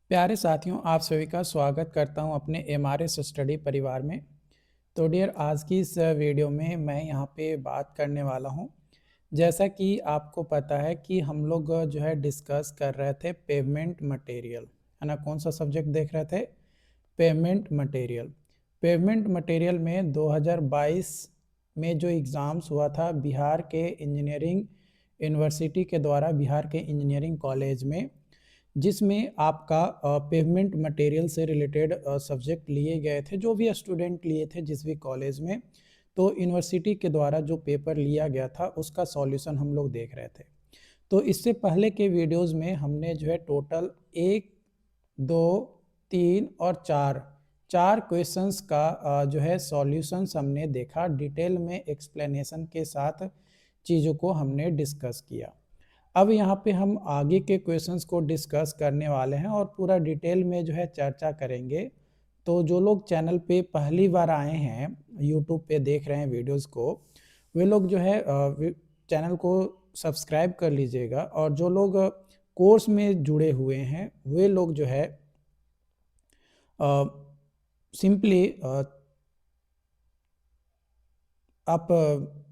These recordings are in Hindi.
प्यारे साथियों, आप सभी का स्वागत करता हूं अपने एमआरएस स्टडी परिवार में। तो डियर, आज की इस वीडियो में मैं यहां पे बात करने वाला हूं। जैसा कि आपको पता है कि हम लोग जो है डिस्कस कर रहे थे पेवमेंट मटेरियल, है ना। कौन सा सब्जेक्ट देख रहे थे? Pavement material. पेवमेंट मटेरियल में 2022 में जो एग्ज़ाम्स हुआ था बिहार के इंजीनियरिंग यूनिवर्सिटी के द्वारा, बिहार के इंजीनियरिंग कॉलेज में, जिसमें आपका पेवमेंट मटेरियल से रिलेटेड सब्जेक्ट लिए गए थे। जो भी स्टूडेंट लिए थे जिस भी कॉलेज में, तो यूनिवर्सिटी के द्वारा जो पेपर लिया गया था उसका सॉल्यूशन हम लोग देख रहे थे। तो इससे पहले के वीडियोस में हमने जो है टोटल 1, 2, 3 और 4 क्वेश्चंस का जो है सॉल्यूशंस हमने देखा। डिटेल में एक्सप्लेनेशन के साथ चीज़ों को हमने डिस्कस किया। अब यहाँ पे हम आगे के क्वेश्चंस को डिस्कस करने वाले हैं और पूरा डिटेल में जो है चर्चा करेंगे। तो जो लोग चैनल पे पहली बार आए हैं, यूट्यूब पे देख रहे हैं वीडियोस को, वे लोग जो है चैनल को सब्सक्राइब कर लीजिएगा। और जो लोग कोर्स में जुड़े हुए हैं वे लोग जो है सिंपली आप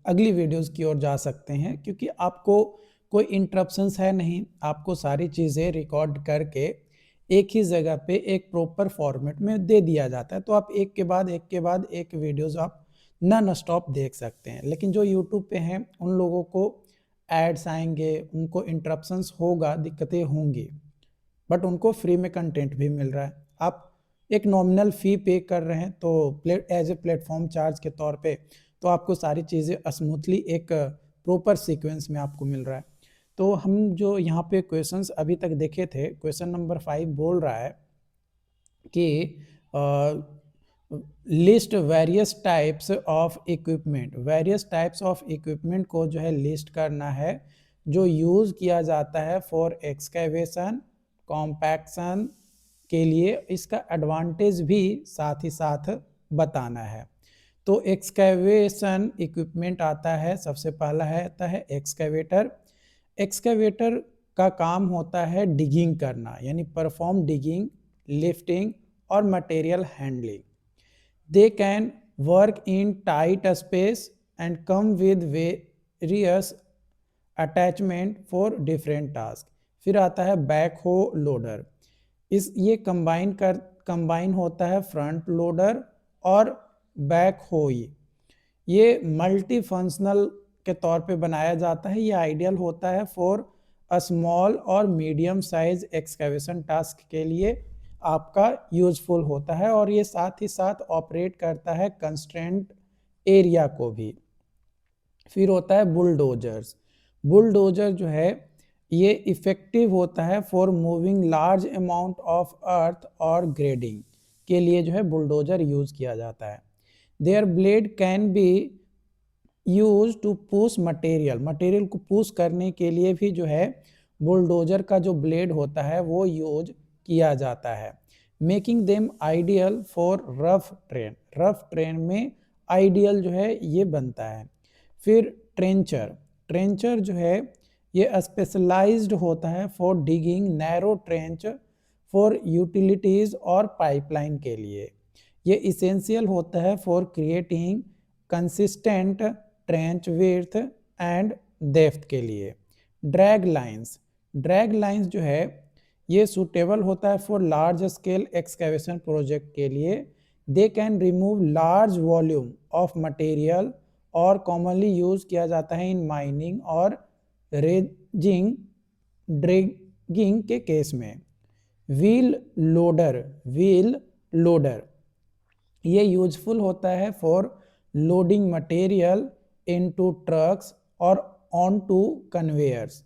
अगली वीडियोस की ओर जा सकते हैं, क्योंकि आपको कोई इंटरप्शंस है नहीं। आपको सारी चीज़ें रिकॉर्ड करके एक ही जगह पे एक प्रॉपर फॉर्मेट में दे दिया जाता है, तो आप एक के बाद एक वीडियोस आप नॉन स्टॉप देख सकते हैं। लेकिन जो यूट्यूब पे हैं उन लोगों को एड्स आएंगे, उनको इंटरप्शंस होगा, दिक्कतें होंगी, बट उनको फ्री में कंटेंट भी मिल रहा है। आप एक नॉमिनल फ़ी पे कर रहे हैं तो एज ए प्लेटफॉर्म चार्ज के तौर पे, तो आपको सारी चीज़ें स्मूथली एक प्रॉपर सीक्वेंस में आपको मिल रहा है। तो हम जो यहाँ पे क्वेश्चंस अभी तक देखे थे, क्वेश्चन नंबर 5 बोल रहा है कि list various types of equipment. Various types of equipment को जो है लिस्ट करना है जो यूज़ किया जाता है फॉर एक्सकेवेशन, कॉम्पैक्शन के लिए। इसका एडवांटेज भी साथ ही साथ बताना है। तो एक्सकेवेशन इक्विपमेंट आता है, सबसे पहला है आता है एक्सकेवेटर। एक्सकेवेटर का काम होता है डिगिंग करना, यानी परफॉर्म डिगिंग, लिफ्टिंग और material handling. They can work in tight space and come with various attachment for different task. फिर आता है बैक हो लोडर। ये कंबाइन होता है फ्रंट लोडर और बैक होई। ये मल्टी फंक्शनल के तौर पे बनाया जाता है। ये आइडियल होता है फॉर अ स्मॉल और मीडियम साइज एक्सकेवेशन टास्क के लिए आपका यूजफुल होता है, और ये साथ ही साथ ऑपरेट करता है कंस्ट्रेंट एरिया को भी। फिर होता है बुलडोजर्स। बुलडोजर जो है ये इफेक्टिव होता है for moving large amount of earth और ग्रेडिंग के लिए जो है बुलडोजर यूज़ किया जाता है। Their blade can be use to push material को पुश करने के लिए भी जो है बुलडोजर का जो ब्लेड होता है वो यूज किया जाता है। Making them ideal for rough train में आइडियल जो है ये बनता है। फिर ट्रेंचर जो है ये स्पेशलाइज्ड होता है for digging narrow trench for utilities और पाइपलाइन के लिए। ये इसेंशियल होता है for creating consistent trench width and depth के लिए। ड्रैग लाइंस जो है ये सूटेबल होता है for large scale excavation project के लिए। They can remove large volume of material और कॉमनली यूज किया जाता है इन माइनिंग और रेजिंग ड्रैगिंग के केस में। व्हील लोडर ये यूजफुल होता है for loading material into trucks और on to conveyors.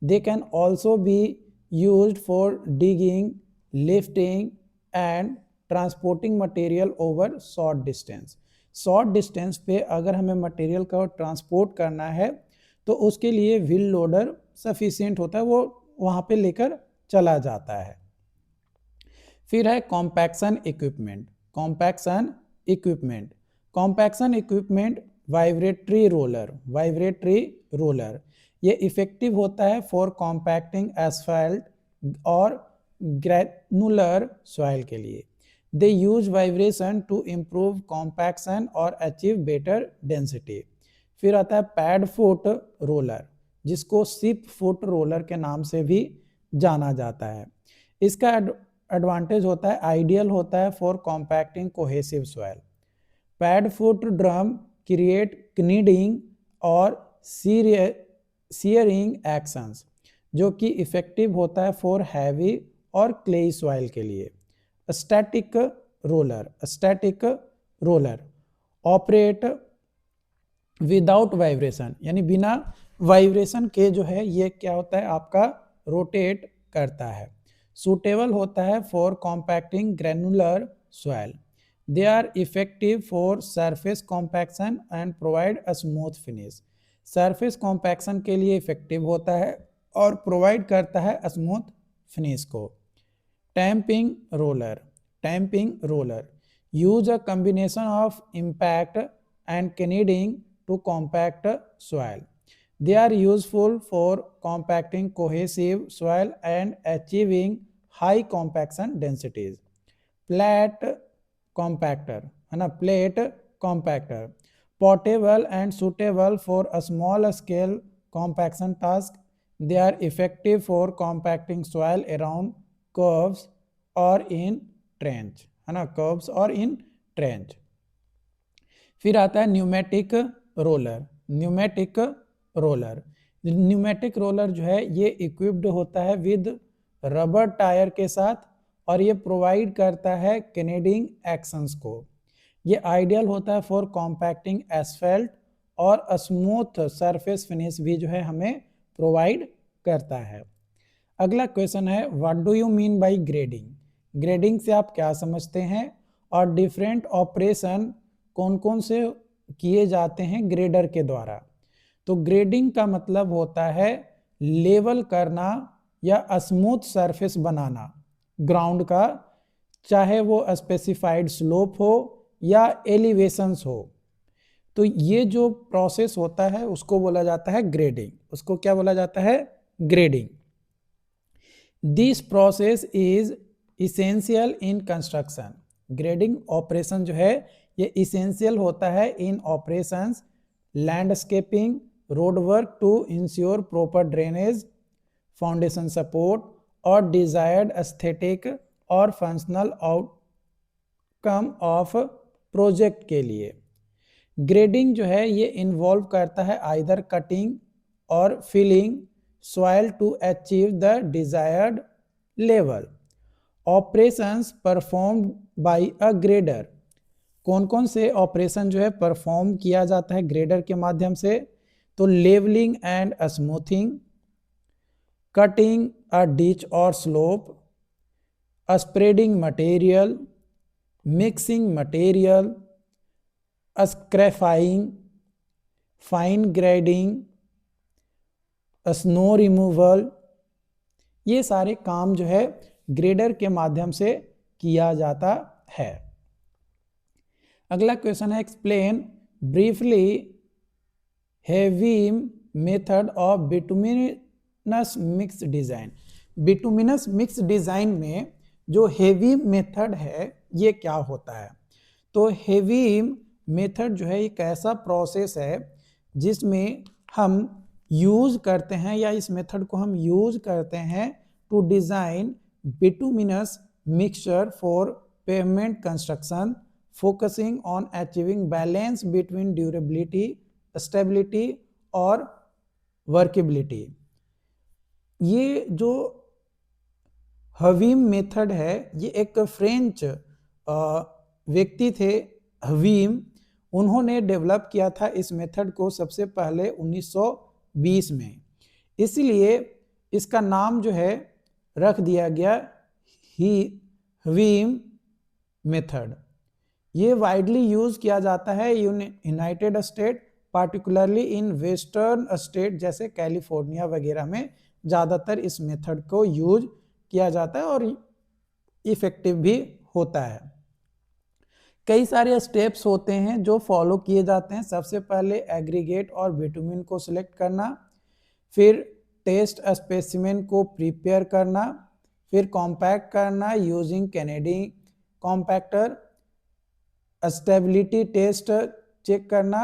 They can also be used for digging, lifting and transporting material over short distance पे अगर हमें मटेरियल का ट्रांसपोर्ट करना है तो उसके लिए व्हील लोडर सफिशिएंट होता है, वो वहाँ पे लेकर चला जाता है। फिर है कॉम्पैक्शन इक्विपमेंट वाइब्रेटरी रोलर ये इफेक्टिव होता है फॉर कॉम्पैक्टिंग एसफाल्ट और ग्रेनुलर सॉइल के लिए। They use vibration to improve compaction और अचीव बेटर डेंसिटी। फिर आता है पैड फुट रोलर, जिसको सिप फुट रोलर के नाम से भी जाना जाता है। इसका एडवांटेज होता है, आइडियल होता है for compacting cohesive soil. Pad foot drum create kneading और सीयरिंग एक्शंस, जो कि इफेक्टिव होता है फॉर हैवी और क्लेई सॉइल के लिए। Static roller operate without vibration, यानी बिना वाइब्रेशन के जो है ये क्या होता है आपका रोटेट करता है। सूटेबल होता है for compacting granular soil. They are effective for surface compaction and provide a smooth finish. Surface compaction के लिए इफेक्टिव होता है और प्रोवाइड करता है स्मूथ फिनिश को। Tamping roller use a combination of impact and kneading to compact soil. They are useful for compacting cohesive soil and achieving high compaction densities. Plate compactor portable and suitable for a small scale compaction task. They are effective for compacting soil around curves or in trench, curves or in trench. फिर आता है न्यूमेटिक रोलर जो है ये इक्विप्ड होता है विद रबर टायर के साथ और ये प्रोवाइड करता है कनेडिंग एक्शंस को। ये आइडियल होता है फॉर कॉम्पैक्टिंग एस्फेल्ट और स्मूथ सरफेस फिनिश भी जो है हमें प्रोवाइड करता है। अगला क्वेश्चन है, what do you mean by grading से आप क्या समझते हैं और डिफरेंट ऑपरेशन कौन कौन से किए जाते हैं ग्रेडर के द्वारा। तो ग्रेडिंग का मतलब होता है लेवल करना या स्मूथ सरफेस बनाना ग्राउंड का, चाहे वो स्पेसिफाइड स्लोप हो या एलिवेशंस हो। तो ये जो प्रोसेस होता है उसको बोला जाता है ग्रेडिंग। उसको क्या बोला जाता है? Grading. This process is essential in construction. Grading operation जो है ये इसेंशियल होता है in operations, landscaping, road work to ensure proper drainage, foundation support और डिजायर्ड एस्थेटिक और फंक्शनल आउटकम ऑफ प्रोजेक्ट के लिए। ग्रेडिंग जो है ये इन्वॉल्व करता है आइदर कटिंग और filling soil to achieve the desired level. Operations performed by a grader. कौन कौन से ऑपरेशन जो है परफॉर्म किया जाता है ग्रेडर के माध्यम से? तो levelling and smoothing, cutting a ditch और slope, spreading material, mixing material, scarifying, fine grading, snow removal, ये सारे काम जो है ग्रेडर के माध्यम से किया जाता है। अगला क्वेश्चन है, explain briefly Hveem method of bituminous mix design. Bituminous mix design में जो हेवी मेथड है ये क्या होता है? तो हेवीम मेथड जो है एक ऐसा प्रोसेस है जिसमें हम यूज करते हैं या इस मेथड को हम यूज करते हैं to design bituminous mixture for pavement construction, focusing on achieving balance between durability, stability और वर्केबिलिटी। ये जो हवीम मेथड है ये एक फ्रेंच व्यक्ति थे हवीम, उन्होंने डेवलप किया था इस मेथड को सबसे पहले 1920 में। इसलिए इसका नाम जो है रख दिया गया हवीम मेथड। ये वाइडली यूज किया जाता है United state, particularly in western state जैसे कैलिफोर्निया वगैरह में ज़्यादातर इस मेथड को यूज किया जाता है और इफेक्टिव भी होता है। कई सारे स्टेप्स होते हैं जो फॉलो किए जाते हैं। सबसे पहले एग्रीगेट और बिटुमिन को सिलेक्ट करना, फिर टेस्ट स्पेसिमेन को प्रिपेयर करना, फिर कॉम्पैक्ट करना using Kennedy compactor, stability test check करना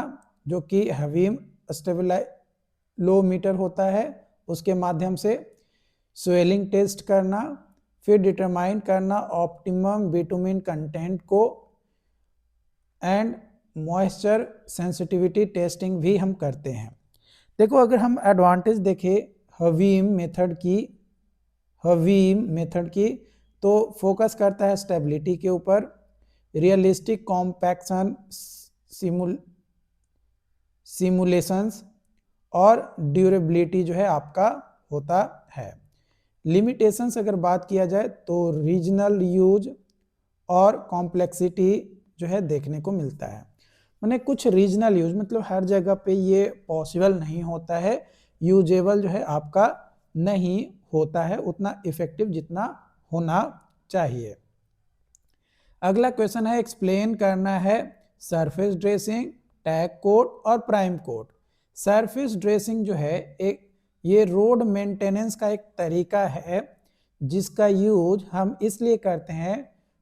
जो कि हवीम स्टेबिलोमीटर होता है उसके माध्यम से, स्वेलिंग टेस्ट करना, फिर डिटरमाइन करना ऑप्टिमम बिटुमिन कंटेंट को, एंड मॉइस्चर सेंसिटिविटी टेस्टिंग भी हम करते हैं। देखो अगर हम एडवांटेज देखें हवीम मेथड की तो फोकस करता है स्टेबिलिटी के ऊपर, रियलिस्टिक कॉम्पैक्शन सिमुलेशंस और ड्यूरेबिलिटी जो है आपका होता है। लिमिटेशंस अगर बात किया जाए तो रीजनल यूज और कॉम्प्लेक्सिटी जो है देखने को मिलता है। मैंने कुछ रीजनल यूज मतलब हर जगह पे ये पॉसिबल नहीं होता है, यूजेबल जो है आपका नहीं होता है उतना इफेक्टिव जितना होना चाहिए। अगला क्वेश्चन है एक्सप्लेन करना है सरफेस ड्रेसिंग, टैग कोट और प्राइम कोट। सरफेस ड्रेसिंग जो है एक ये रोड मेंटेनेंस का एक तरीका है जिसका यूज हम इसलिए करते हैं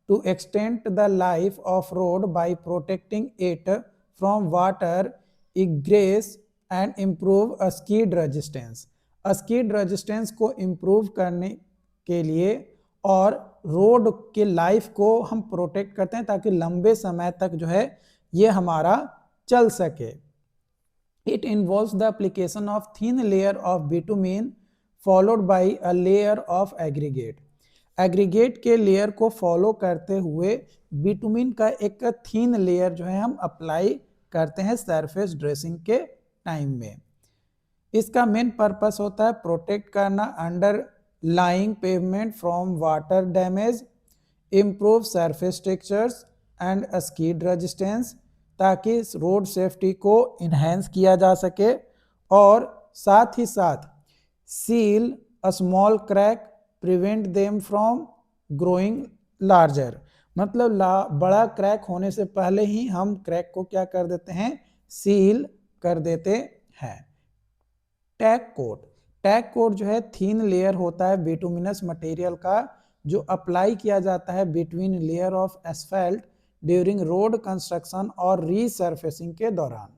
to extend the life of road by protecting it from water egress and improve skid resistance. Skid resistance को इम्प्रूव करने के लिए और रोड के लाइफ को हम प्रोटेक्ट करते हैं ताकि लंबे समय तक जो है ये हमारा चल सके। It involves the application of thin layer of bitumen followed by a layer of aggregate. Aggregate के लेयर को फॉलो करते हुए बिटुमिन का एक थीन लेयर जो है हम अप्लाई करते हैं सरफेस ड्रेसिंग के टाइम में। इसका मेन पर्पस होता है प्रोटेक्ट करना under lying pavement from water damage, improve surface textures and स्कीड resistance ताकि रोड सेफ्टी को इन्हेंस किया जा सके, और साथ ही साथ seal a small crack prevent them from growing larger, मतलब बड़ा क्रैक होने से पहले ही हम क्रैक को क्या कर देते हैं, सील कर देते हैं। टैग कोट जो है थीन लेयर होता है बिटुमिनस मटेरियल का जो अप्लाई किया जाता है between layer of asphalt during road construction और रीसर्फेसिंग के दौरान।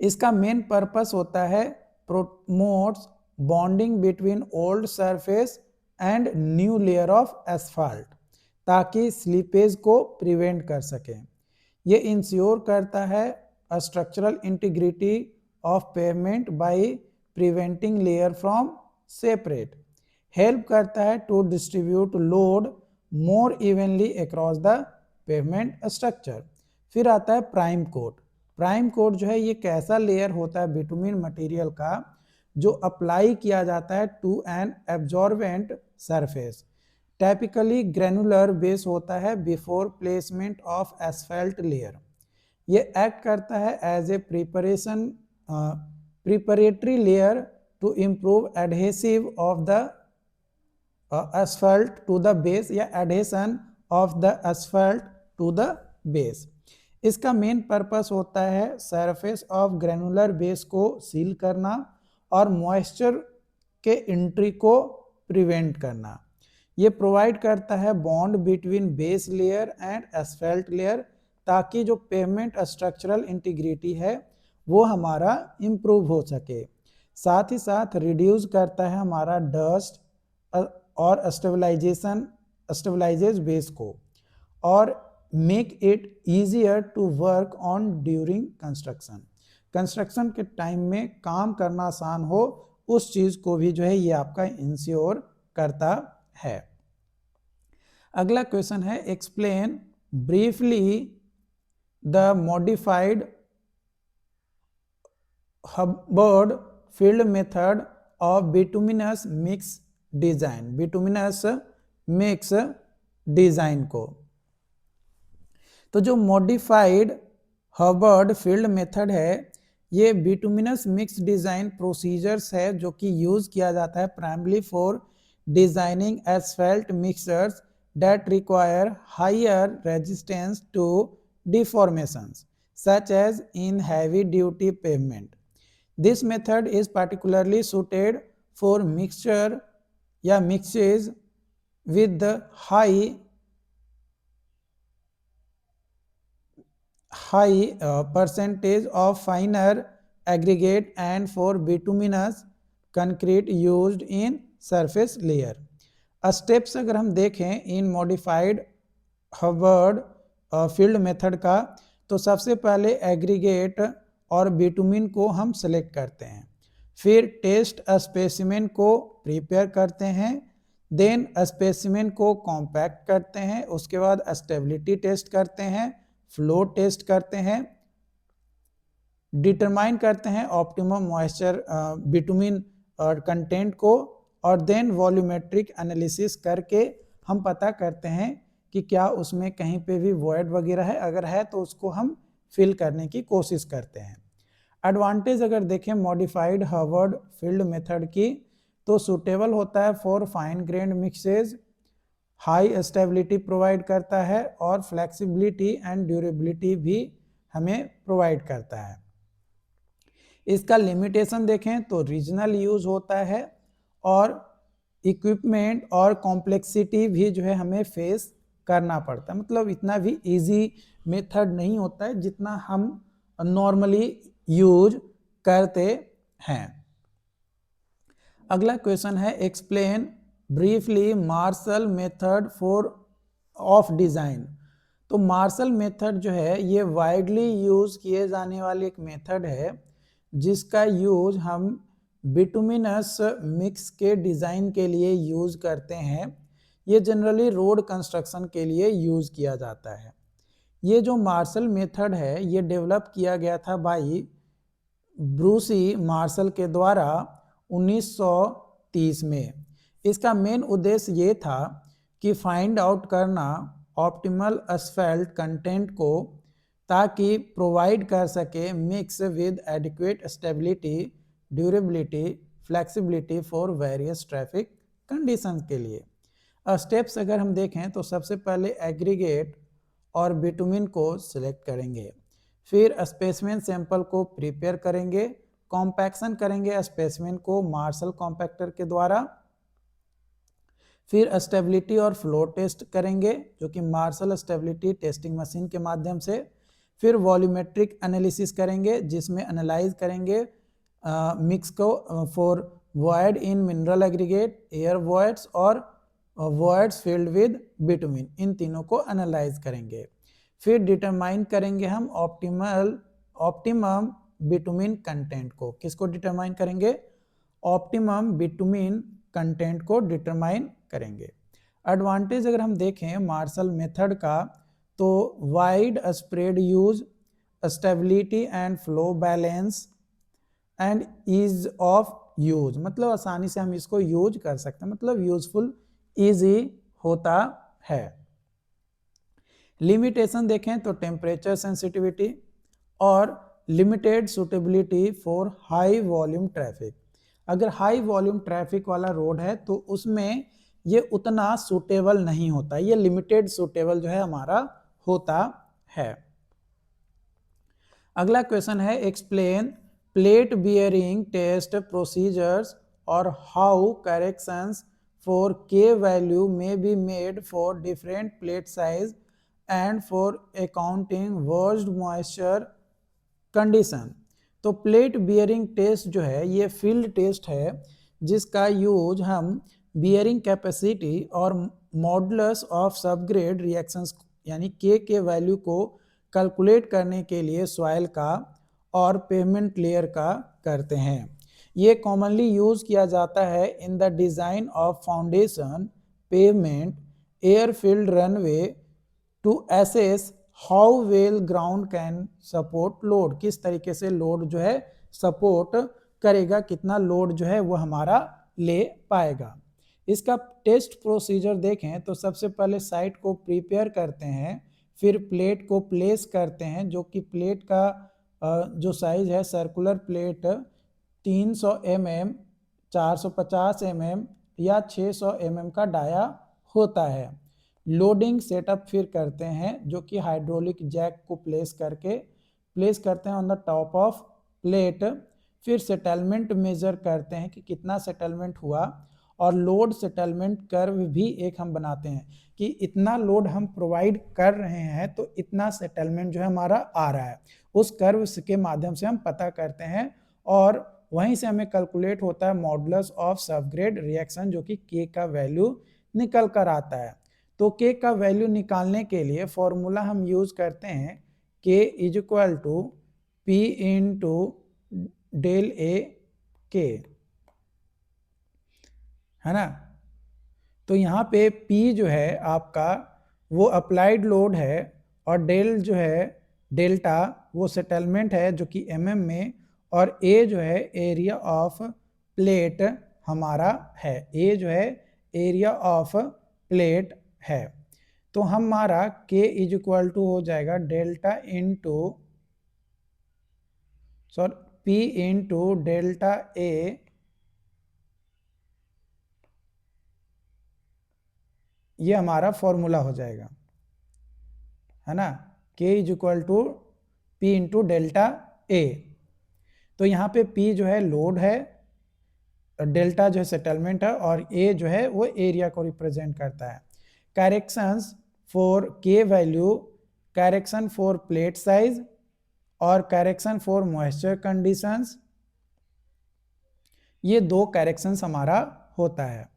इसका मेन पर्पस होता है promotes bonding between old surface and new layer of asphalt ताकि स्लीपेज को प्रिवेंट कर सके। ये इंश्योर करता है structural integrity of pavement by preventing layer from separate, help करता है to distribute load more evenly across the pavement structure. फिर आता है प्राइम कोट। प्राइम कोट जो है ये कैसा लेयर होता है बिटुमिन मटेरियल का जो अप्लाई किया जाता है to an absorbent surface, typically granular base होता है before placement of asphalt layer. ये एक्ट करता है as a preparatory layer to improve adhesive of the asphalt to the base या adhesion of the asphalt to the base। इसका मेन पर्पस होता है सरफेस ऑफ ग्रेनुलर बेस को सील करना और मॉइस्चर के एंट्री को प्रिवेंट करना। ये प्रोवाइड करता है bond between base layer and asphalt layer ताकि जो पेवमेंट स्ट्रक्चरल इंटीग्रिटी है वो हमारा इम्प्रूव हो सके। साथ ही साथ रिड्यूस करता है हमारा डस्ट और स्टेबलाइजेज बेस को और make it easier to work on during construction के टाइम में काम करना आसान हो उस चीज़ को भी जो है ये आपका इंश्योर करता है। अगला क्वेश्चन है explain briefly the modified Hubbard field method of bituminous mix design, bituminous mix design को। तो जो मॉडिफाइड हबर्ड फील्ड मेथड है ये बिटुमिनस मिक्स डिजाइन प्रोसीजर्स है जो कि यूज किया जाता है primary for designing asphalt mixtures that require higher resistance to deformations such as in heavy duty pavement. This method is particularly suited for mixture या mixes with high percentage of finer aggregate and for bituminous concrete used in surface layer. Steps अगर हम देखें इन मॉडिफाइड हर्वर्ड फील्ड मेथड का, तो सबसे पहले एग्रीगेट और बिटुमिन को हम सेलेक्ट करते हैं, फिर टेस्ट स्पेसिमेन को प्रिपेयर करते हैं, देन स्पेसिमेन को कॉम्पैक्ट करते हैं, उसके बाद स्टेबिलिटी टेस्ट करते हैं, फ्लो टेस्ट करते हैं, डिटरमाइन करते हैं ऑप्टिमम मॉइस्चर बिटुमिन और कंटेंट को, और देन वॉल्यूमेट्रिक एनालिसिस करके हम पता करते हैं कि क्या उसमें कहीं पे भी वॉइड वगैरह है, अगर है तो उसको हम फिल करने की कोशिश करते हैं। एडवांटेज अगर देखें मॉडिफाइड हर्वर्ड फील्ड मेथड की, तो सूटेबल होता है for fine grand mixes, high stability provide करता है और फ्लेक्सिबिलिटी एंड ड्यूरेबिलिटी भी हमें प्रोवाइड करता है। इसका लिमिटेशन देखें तो रीजनल यूज होता है और इक्विपमेंट और कॉम्प्लेक्सिटी भी जो है हमें फेस करना पड़ता है, मतलब इतना भी इजी मेथड नहीं होता है जितना हम नॉर्मली यूज करते हैं। अगला क्वेश्चन है explain briefly Marshall method for of design. तो मार्शल मेथड जो है ये वाइडली यूज किए जाने वाली एक मेथड है जिसका यूज हम बिटुमिनस मिक्स के डिज़ाइन के लिए यूज करते हैं। ये जनरली रोड कंस्ट्रक्शन के लिए यूज किया जाता है। ये जो मार्शल मेथड है ये डेवलप किया गया था बाई ब्रूसी मार्शल के द्वारा 1930 में। इसका मेन उद्देश्य ये था कि फाइंड आउट करना ऑप्टिमल एस्फेल्ट कंटेंट को, ताकि प्रोवाइड कर सके mix with adequate stability, durability, flexibility for various traffic conditions के लिए। स्टेप्स अगर हम देखें तो सबसे पहले एग्रीगेट और बिटुमिन को सिलेक्ट करेंगे, फिर स्पेसिमेन सैंपल को प्रिपेयर करेंगे, कॉम्पैक्शन करेंगे स्पेसिमेन को मार्शल कॉम्पैक्टर के द्वारा, फिर स्टेबिलिटी और फ्लो टेस्ट करेंगे जो कि मार्शल स्टेबिलिटी टेस्टिंग मशीन के माध्यम से, फिर वॉल्यूमेट्रिक एनालिसिस करेंगे जिसमें एनालाइज करेंगे मिक्स को for void in mineral aggregate, air voids और वॉइड्स फिल्ड विद बिटुमिन, इन तीनों को एनालाइज करेंगे। फिर डिटरमाइन करेंगे हम ऑप्टिमम बिटुमिन कंटेंट को। किसको डिटरमाइन करेंगे? ऑप्टिमम बिटुमिन कंटेंट को डिटरमाइन करेंगे। एडवांटेज अगर हम देखें मार्शल मेथड का, तो wide spread use, stability and flow balance and ease of use, मतलब आसानी से हम इसको यूज कर सकते हैं, मतलब यूजफुल ईजी होता है। लिमिटेशन देखें तो टेम्परेचर सेंसिटिविटी और limited suitability for high volume traffic. अगर हाई वॉल्यूम ट्रैफिक वाला रोड है तो उसमें ये उतना सूटेबल नहीं होता, ये लिमिटेड सूटेबल जो है हमारा होता है। अगला क्वेश्चन है explain plate bearing test procedures और how corrections for K value में be made for different plate size and for accounting worst moisture condition. तो प्लेट बियरिंग टेस्ट जो है ये फील्ड टेस्ट है जिसका यूज हम बियरिंग कैपेसिटी और मॉडुलस ऑफ सबग्रेड रिएक्शंस यानी के वैल्यू को कैलकुलेट करने के लिए सॉइल का और पेवमेंट लेयर का करते हैं। ये कॉमनली यूज किया जाता है in the design of foundation, pavement, airfield runway to assess how well ground can support load, किस तरीके से लोड जो है सपोर्ट करेगा, कितना लोड जो है वो हमारा ले पाएगा। इसका टेस्ट प्रोसीजर देखें तो सबसे पहले साइट को प्रिपेयर करते हैं, फिर प्लेट को प्लेस करते हैं, जो कि प्लेट का जो साइज है सर्कुलर प्लेट 300 mm, 450 mm या 600 mm का डाया होता है। लोडिंग सेटअप फिर करते हैं जो कि हाइड्रोलिक जैक को प्लेस करते हैं on the top of plate. फिर सेटलमेंट मेजर करते हैं कि कितना सेटलमेंट हुआ और लोड सेटलमेंट कर्व भी एक हम बनाते हैं कि इतना लोड हम प्रोवाइड कर रहे हैं तो इतना सेटलमेंट जो है हमारा आ रहा है, उस कर्व के माध्यम से हम पता करते हैं और वहीं से हमें कैलकुलेट होता है मॉडुलस ऑफ सबग्रेड रिएक्शन जो कि के का वैल्यू निकल कर आता है। तो के का वैल्यू निकालने के लिए फॉर्मूला हम यूज करते हैं K is equal to P into del A K, है ना। तो यहाँ पे P जो है आपका वो अप्लाइड लोड है और डेल जो है डेल्टा वो सेटलमेंट है जो कि mm में, और A जो है एरिया ऑफ प्लेट हमारा है, A जो है एरिया ऑफ प्लेट है। तो हमारा K इज इक्वल टू हो जाएगा delta into P into delta A ये हमारा फॉर्मूला हो जाएगा, है ना। K is equal to P into delta A। तो यहाँ पे P जो है लोड है, डेल्टा जो है सेटलमेंट है और A जो है वो एरिया को रिप्रेजेंट करता है। Corrections for K value, correction for plate size और करेक्शन फॉर मॉइस्चर कंडीशंस, ये दो करेक्शंस हमारा होता है।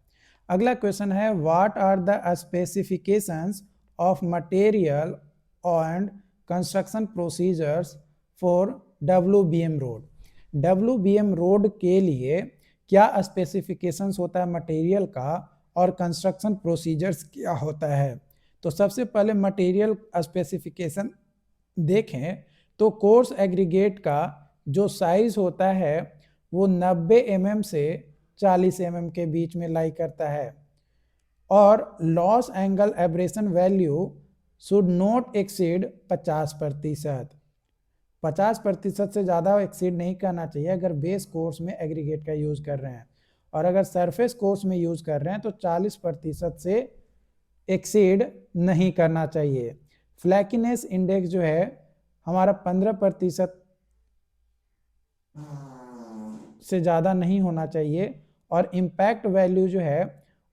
अगला क्वेश्चन है what are the specifications of material and construction procedures for WBM road. WBM road के लिए क्या स्पेसिफिकेशंस होता है मटेरियल का और कंस्ट्रक्शन प्रोसीजर्स क्या होता है। तो सबसे पहले मटेरियल स्पेसिफिकेशन देखें तो कोर्स एग्रीगेट का जो साइज होता है वो 90 mm से 40 mm के बीच में लाई करता है और Los Angeles abrasion value should not exceed 50%। 50% से ज़्यादा एक्सीड नहीं करना चाहिए अगर बेस कोर्स में एग्रीगेट का यूज़ कर रहे हैं, और अगर सरफेस कोर्स में यूज़ कर रहे हैं तो 40% से एक्सीड नहीं करना चाहिए। फ्लैकीनेस इंडेक्स जो है हमारा 15% से ज़्यादा नहीं होना चाहिए और इम्पैक्ट वैल्यू जो है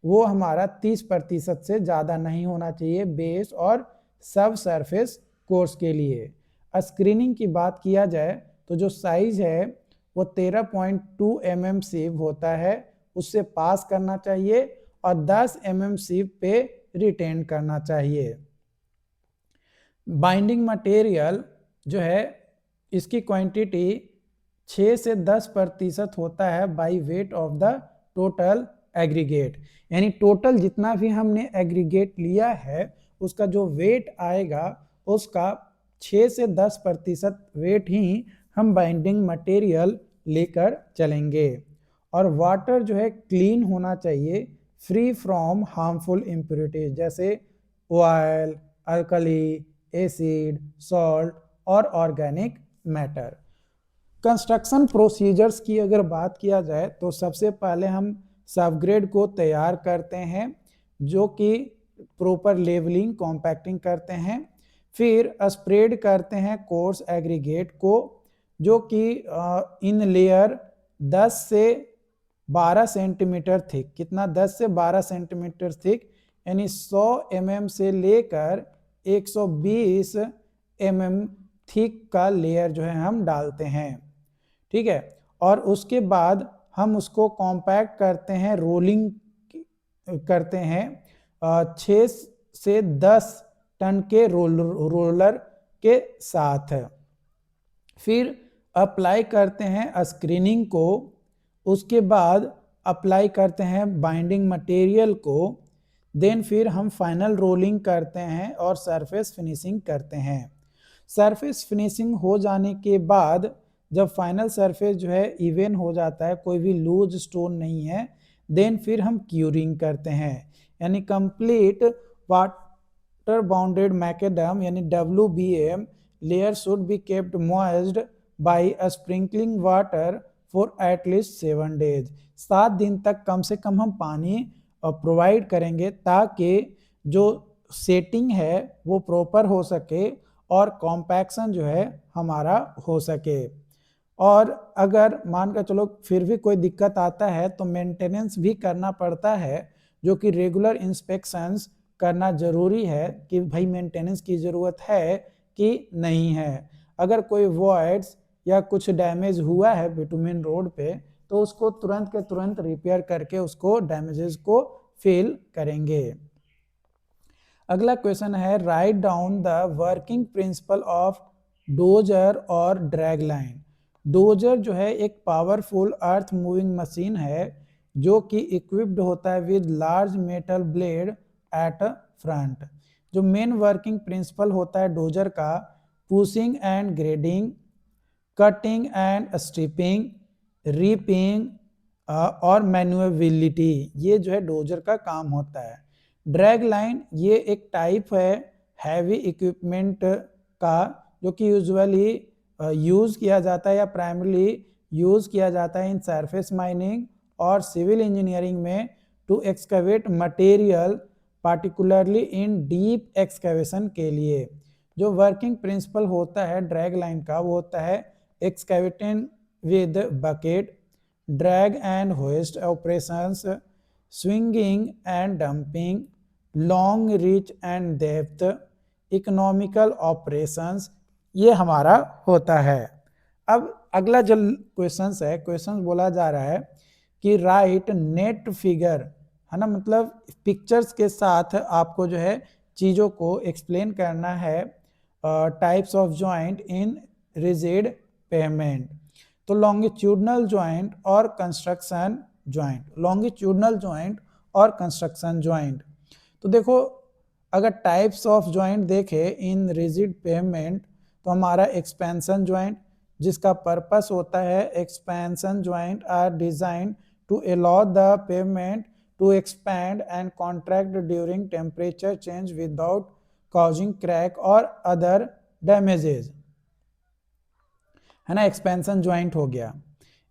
वो हमारा 30% से ज़्यादा नहीं होना चाहिए बेस और सब सरफेस कोर्स के लिए। स्क्रीनिंग की बात किया जाए तो जो साइज है वो 13.2 mm सीव होता है, उससे पास करना चाहिए और 10 mm सीव पे रिटेन करना चाहिए। बाइंडिंग मटेरियल जो है इसकी क्वांटिटी 6 से 10% होता है by weight of the total aggregate, यानी टोटल जितना भी हमने एग्रीगेट लिया है उसका जो वेट आएगा उसका 6 से 10% वेट ही हम बाइंडिंग मटेरियल लेकर चलेंगे। और वाटर जो है क्लीन होना चाहिए, फ्री फ्रॉम हार्मफुल इम्प्योरिटीज जैसे ऑयल, अल्कली, एसिड, सॉल्ट और ऑर्गेनिक मैटर। कंस्ट्रक्शन प्रोसीजर्स की अगर बात किया जाए तो सबसे पहले हम सबग्रेड को तैयार करते हैं जो कि प्रॉपर लेवलिंग कॉम्पैक्टिंग करते हैं, फिर स्प्रेड करते हैं कोर्स एग्रीगेट को जो कि इन लेयर 10 से 12 सेंटीमीटर थिक, कितना 10 से 12 सेंटीमीटर थिक यानी 100 mm से लेकर 120 mm थिक का लेयर जो है हम डालते हैं, ठीक है। और उसके बाद हम उसको कॉम्पैक्ट करते हैं, रोलिंग करते हैं 6 से 10 टन के रोलर के साथ, फिर अप्लाई करते हैं स्क्रीनिंग को, उसके बाद अप्लाई करते हैं बाइंडिंग मटेरियल को, देन फिर हम फाइनल रोलिंग करते हैं और सरफेस फिनिशिंग करते हैं। सरफेस फिनिशिंग हो जाने के बाद जब फाइनल सरफेस जो है इवन हो जाता है, कोई भी लूज स्टोन नहीं है, देन फिर हम क्यूरिंग करते हैं, यानी कंप्लीट वाटर बाउंडेड मैकेडम यानी WBM layer should be kept moist by sprinkling water for at least 7 days। 7 दिन तक कम से कम हम पानी प्रोवाइड करेंगे ताकि जो सेटिंग है वो प्रॉपर हो सके और कॉम्पैक्शन जो है हमारा हो सके। और अगर मान कर चलो फिर भी कोई दिक्कत आता है तो मेंटेनेंस भी करना पड़ता है, जो कि रेगुलर इंस्पेक्शंस करना ज़रूरी है कि भाई मेंटेनेंस की ज़रूरत है कि नहीं है। अगर कोई वॉइड्स या कुछ डैमेज हुआ है बिटुमेन रोड पे तो उसको तुरंत के तुरंत रिपेयर करके उसको डैमेजेस को फिल करेंगे। अगला क्वेश्चन है write down the working principle of dozer और ड्रैग लाइन। डोजर जो है एक पावरफुल अर्थ मूविंग मशीन है जो कि इक्विप्ड होता है with large metal blade at front. जो मेन वर्किंग प्रिंसिपल होता है डोजर का, pushing and grading, cutting and stripping, ripping और मैन्युअबिलिटी, ये जो है डोजर का काम होता है। ड्रैग लाइन ये एक टाइप है हैवी इक्विपमेंट का जो कि यूजुअली यूज़ किया जाता है या प्राइमरली यूज़ किया जाता है इन सरफेस माइनिंग और सिविल इंजीनियरिंग में to excavate material particularly in deep excavation के लिए। जो वर्किंग प्रिंसिपल होता है ड्रैग लाइन का वो होता है excavating with bucket, drag and hoist operations, swinging and dumping, long reach and depth, economical operations, ये हमारा होता है। अब अगला जो क्वेश्चंस है, क्वेश्चंस बोला जा रहा है कि राइट नेट फिगर, है ना, मतलब पिक्चर्स के साथ आपको जो है चीज़ों को एक्सप्लेन करना है types of joint in rigid payment. तो लॉन्गिट्यूडनल जॉइंट और कंस्ट्रक्शन जॉइंट, लॉन्गिट्यूडनल जॉइंट और कंस्ट्रक्शन जॉइंट। तो देखो अगर टाइप्स ऑफ जॉइंट देखें इन रिजिड पेमेंट तो हमारा एक्सपेंशन जॉइंट, जिसका पर्पस होता है expansion joint are design to allow the pavement to expand and contract during temperature change without causing crack और अदर डैमेजेस, है ना, एक्सपेंशन जॉइंट हो गया।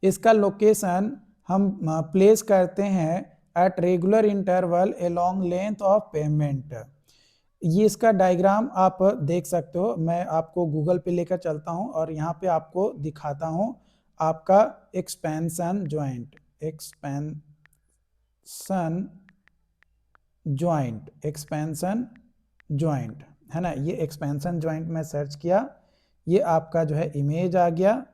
इसका लोकेशन हम प्लेस करते हैं at regular interval along length of payment. ये इसका डायग्राम आप देख सकते हो, मैं आपको गूगल पे लेकर चलता हूं और यहाँ पे आपको दिखाता हूं आपका expansion joint, expansion joint, expansion joint, है ना। ये एक्सपेंशन जॉइंट में सर्च किया, ये आपका जो है इमेज आ गया,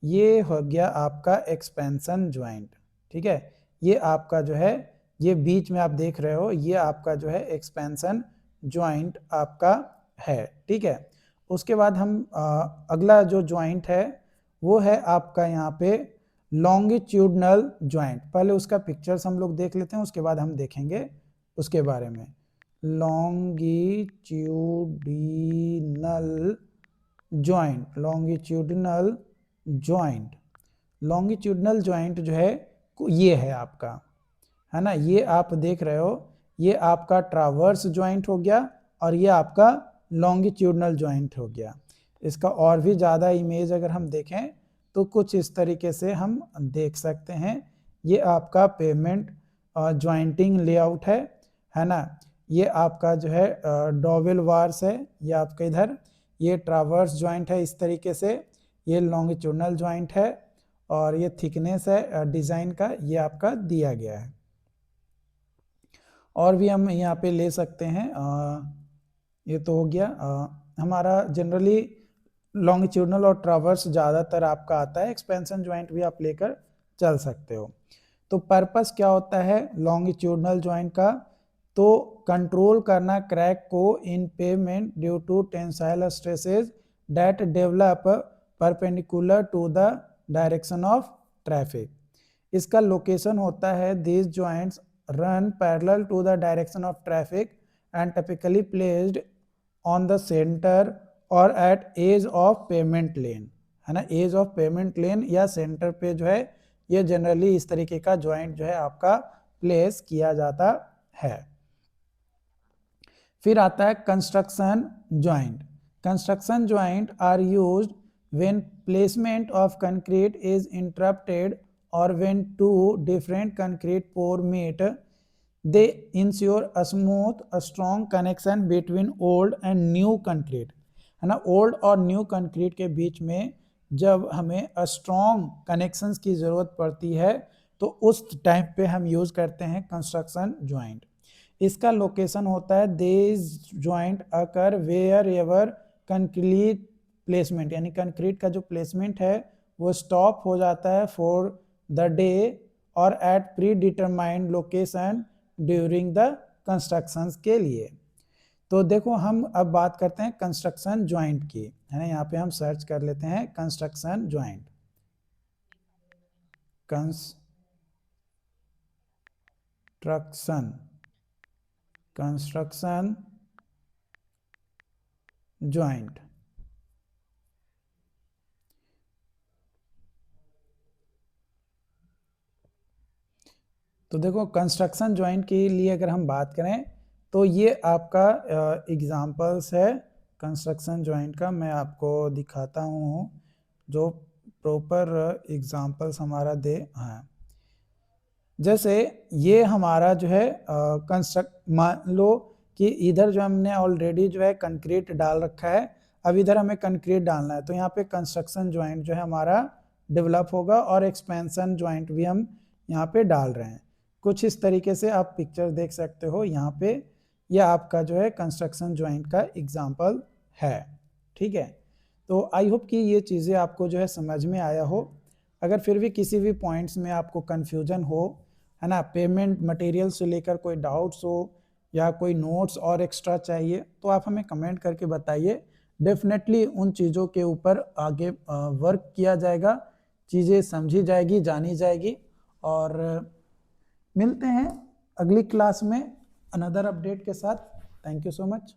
ये हो गया आपका एक्सपेंशन जॉइंट, ठीक है। ये आपका जो है, ये बीच में आप देख रहे हो, ये आपका जो है एक्सपेंशन जॉइंट आपका है, ठीक है। उसके बाद हम अगला जो जॉइंट है वो है आपका यहाँ पे लॉन्गिट्यूडनल जॉइंट। पहले उसका पिक्चर्स हम लोग देख लेते हैं, उसके बाद हम देखेंगे उसके बारे में। Longitudinal joint, longitudinal joint, longitudinal joint जो है ये है आपका, है ना। ये आप देख रहे हो, ये आपका ट्रावर्स जॉइंट हो गया और ये आपका लॉन्गिट्यूडनल जॉइंट हो गया। इसका और भी ज़्यादा इमेज अगर हम देखें तो कुछ इस तरीके से हम देख सकते हैं। ये आपका पेमेंट जॉइंटिंग लेआउट है ना। ये आपका जो है डॉवेल वार्स है, ये आपका इधर ये ट्रावर्स जॉइंट है इस तरीके से, ये लॉन्गिट्यूडनल जॉइंट है और ये थिकनेस है डिज़ाइन का, ये आपका दिया गया है। और भी हम यहाँ पे ले सकते हैं, ये तो हो गया हमारा जनरली लॉन्गिट्यूडनल और ट्रावर्स ज़्यादातर आपका आता है, एक्सपेंशन जॉइंट भी आप लेकर चल सकते हो। तो पर्पस क्या होता है लॉन्गिट्यूडनल जॉइंट का, तो कंट्रोल करना क्रैक को in pavement due to tensile stresses that develop perpendicular to the direction of traffic. इसका लोकेशन होता है this joints run parallel to the direction of traffic and typically placed on the centre और at edge of pavement lane, है ना। एज ऑफ पेमेंट लेन या सेंटर पे जो है ये जनरली इस तरीके का जॉइंट जो है आपका प्लेस किया जाता है। फिर आता है construction joint. Construction joint are used when placement of concrete is interrupted और when two different concrete pour meet, they ensure a smooth a strong connection between old and new concrete, है ना। ओल्ड और न्यू कंक्रीट के बीच में जब हमें स्ट्रॉन्ग कनेक्शंस की ज़रूरत पड़ती है तो उस टाइम पे हम यूज़ करते हैं कंस्ट्रक्शन ज्वाइंट। इसका लोकेशन होता है this joint occur wherever concrete placement, यानी कंक्रीट का जो प्लेसमेंट है वो स्टॉप हो जाता है फॉर द डे और at predetermined location during the construction के लिए। तो देखो हम अब बात करते हैं कंस्ट्रक्शन ज्वाइंट की, है ना। यहाँ पे हम सर्च कर लेते हैं कंस्ट्रक्शन ज्वाइंट। Construction joint. तो देखो कंस्ट्रक्शन ज्वाइंट के लिए अगर हम बात करें तो ये आपका एग्जांपल्स है कंस्ट्रक्शन ज्वाइंट का। मैं आपको दिखाता हूँ जो प्रॉपर एग्जांपल्स हमारा दे। हाँ, जैसे ये हमारा जो है मान लो कि इधर जो हमने ऑलरेडी जो है कंक्रीट डाल रखा है, अब इधर हमें कंक्रीट डालना है, तो यहाँ पे कंस्ट्रक्शन ज्वाइंट जो है हमारा डेवलप होगा और एक्सपेंशन ज्वाइंट भी हम यहाँ पे डाल रहे हैं। कुछ इस तरीके से आप पिक्चर देख सकते हो यहाँ पे। यह आपका जो है कंस्ट्रक्शन ज्वाइंट का एग्जाम्पल है, ठीक है। तो आई होप कि ये चीज़ें आपको जो है समझ में आया हो। अगर फिर भी किसी भी पॉइंट्स में आपको कन्फ्यूजन हो, है ना, पेमेंट मटेरियल से लेकर कोई डाउट्स हो या कोई नोट्स और एक्स्ट्रा चाहिए, तो आप हमें कमेंट करके बताइए। डेफिनेटली उन चीज़ों के ऊपर आगे वर्क किया जाएगा, चीज़ें समझी जाएगी, जानी जाएगी। और मिलते हैं अगली क्लास में अनदर अपडेट के साथ। Thank you so much.